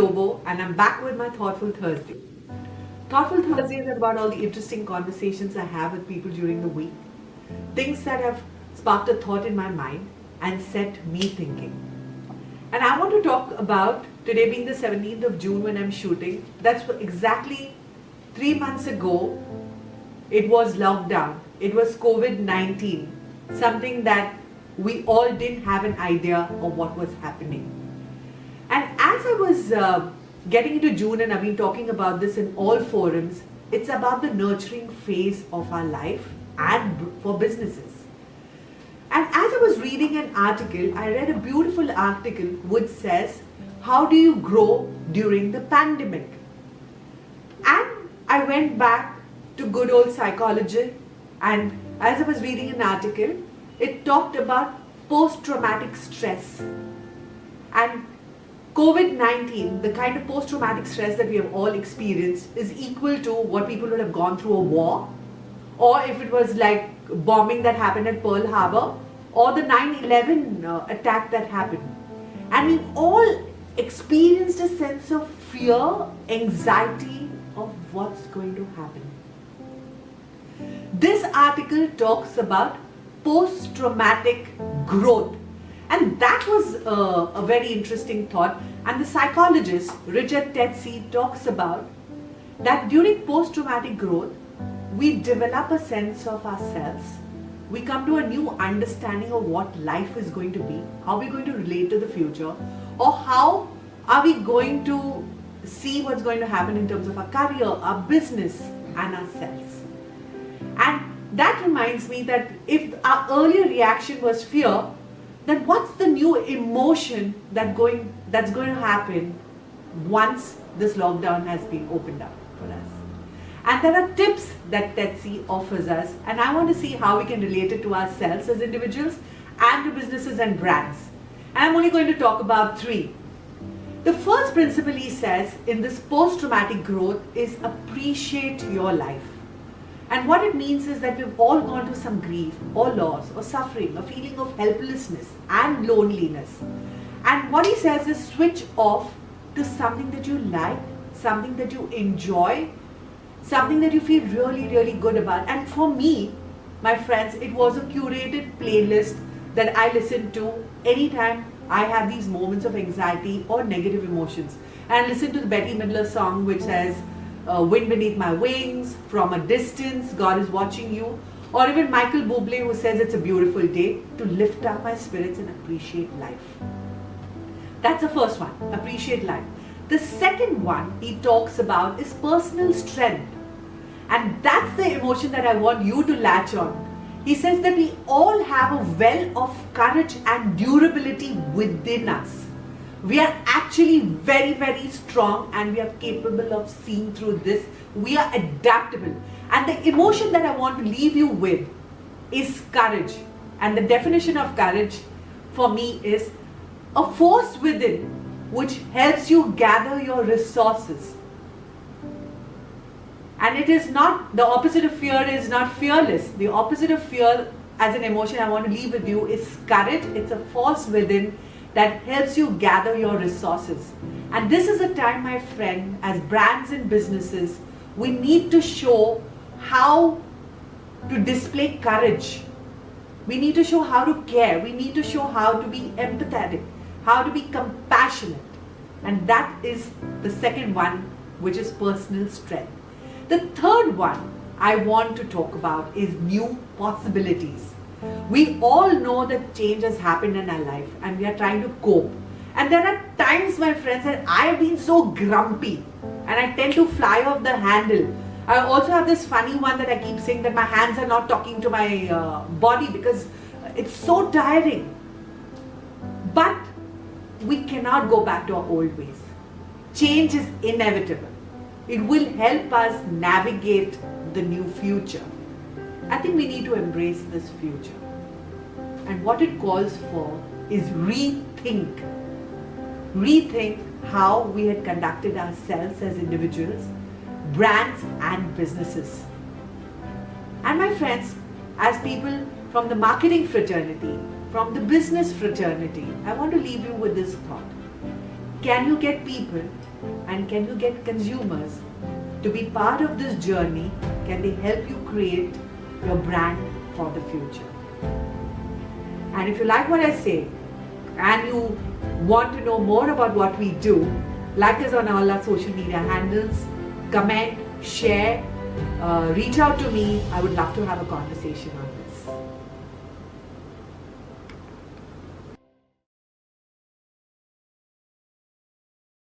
Lobo, and I'm back with my Thoughtful Thursday. Thoughtful Thursdays are about all the interesting conversations I have with people during the week, things that have sparked a thought in my mind and set me thinking. And I want to talk about today being the 17th of June when I'm shooting. That's exactly 3 months ago. It was lockdown. It was COVID-19, something that we all didn't have an idea of what was happening. And as I was getting into June, and I've been talking about this in all forums, it's about the nurturing phase of our life and for businesses. And as I was reading an article, I read a beautiful article which says, how do you grow during the pandemic? And I went back to good old psychology, and as I was reading an article, it talked about post-traumatic stress. And COVID-19, the kind of post-traumatic stress that we have all experienced, is equal to what people would have gone through a war, or if it was like bombing that happened at Pearl Harbor, or the 9/11 attack that happened. And we all experienced a sense of fear, anxiety of what's going to happen. This article talks about post-traumatic growth. And that was a very interesting thought. And the psychologist Richard Tetzi talks about that during post-traumatic growth, we develop a sense of ourselves. We come to a new understanding of what life is going to be, how we're going to relate to the future, or how are we going to see what's going to happen in terms of our career, our business, and ourselves. And that reminds me that if our earlier reaction was fear, then what's the new emotion that's going to happen once this lockdown has been opened up for us? And there are tips that Tetzi offers us, and I want to see how we can relate it to ourselves as individuals and to businesses and brands. And I'm only going to talk about 3. The first principle he says in this post-traumatic growth is appreciate your life. And what it means is that we've all gone through some grief or loss or suffering, a feeling of helplessness and loneliness. And what he says is switch off to something that you like, something that you enjoy, something that you feel really, really good about. And for me, my friends, it was a curated playlist that I listen to anytime I have these moments of anxiety or negative emotions. And I listen to the Betty Midler song which says, Wind Beneath My Wings, From a Distance, God is Watching You, or even Michael Bublé who says it's a beautiful day, to lift up my spirits and appreciate life. That's the first one, appreciate life. The second one he talks about is personal strength, and that's the emotion that I want you to latch on. He says that we all have a well of courage and durability within us. We are actually very, very strong, and we are capable of seeing through this. We are adaptable. And the emotion that I want to leave you with is courage. And the definition of courage for me is a force within which helps you gather your resources. And it is not, the opposite of fear is not fearless. The opposite of fear as an emotion I want to leave with you is courage. It's a force within that helps you gather your resources. And this is a time, my friend, as brands and businesses, we need to show how to display courage. We need to show how to care. We need to show how to be empathetic, how to be compassionate. And that is the second one, which is personal strength. The third one I want to talk about is new possibilities. We all know that change has happened in our life and we are trying to cope. And there are times, my friends, that I have been so grumpy and I tend to fly off the handle. I also have this funny one that I keep saying that my hands are not talking to my body because it's so tiring. But we cannot go back to our old ways. Change is inevitable. It will help us navigate the new future. I think we need to embrace this future. And what it calls for is rethink. Rethink how we had conducted ourselves as individuals, brands and businesses. And my friends, as people from the marketing fraternity, from the business fraternity, I want to leave you with this thought. Can you get people And can you get consumers to be part of this journey? Can they help you create your brand for the future? And if you like what I say and you want to know more about what we do, like us on all our social media handles, comment, share, reach out to me. I would love to have a conversation on this.